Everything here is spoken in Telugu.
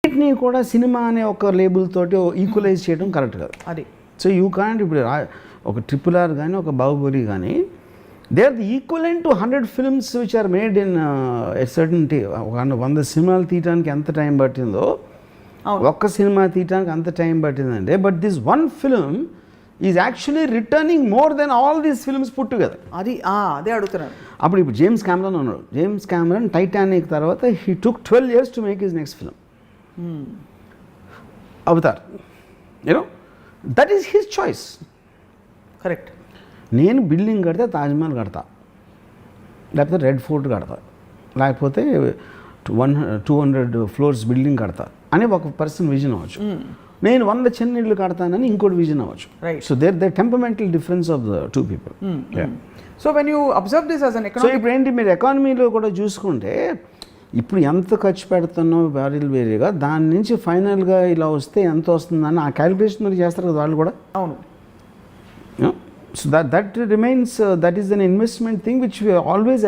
వీటిని కూడా సినిమా అనే ఒక లేబుల్ తోటి ఈక్వలైజ్ చేయడం కరెక్ట్ కాదు. అది సో యూ కాంట్ ఇప్పుడు ఒక RRR కానీ ఒక బాహుబలి కానీ they are the equivalent to 100 films which are made in certainty. 100 సినిమాలు తీయడానికి ఎంత టైం పట్టిందో ఒక్క సినిమా తీయడానికి అంత టైం పట్టిందంటే, but this one film is actually returning more than all these films put together. అదే అడుగుతున్నాను. ఇప్పుడు జేమ్స్ కెమెరాన్ ఉన్నాడు. జేమ్స్ కెమెరాన్ టైటానిక్ తర్వాత he took 12 years to make his next film Avatar. You know that is his choice. Correct. నేను బిల్డింగ్ కడితే తాజ్మహల్ కడతా, లేకపోతే రెడ్ ఫోర్ట్ కడతా, లేకపోతే 200 floors బిల్డింగ్ కడతా అని ఒక పర్సన్ విజన్ అవ్వచ్చు. నేను 100 చిన్న ఇళ్ళు కడతానని ఇంకోటి విజన్ అవ్వచ్చు. So there temperamental difference of the two people. So when you observe this as an so ఇప్పుడు ఏంటి, మీరు ఎకానమీలో కూడా చూసుకుంటే ఇప్పుడు ఎంత ఖర్చు పెడుతున్నావు వేరేగా, దాని నుంచి ఫైనల్గా ఇలా వస్తే ఎంత వస్తుందని ఆ క్యాలిక్యులేషన్ మరి చేస్తారు కదా వాళ్ళు కూడా. అవును. So that remains, that is an investment thing which always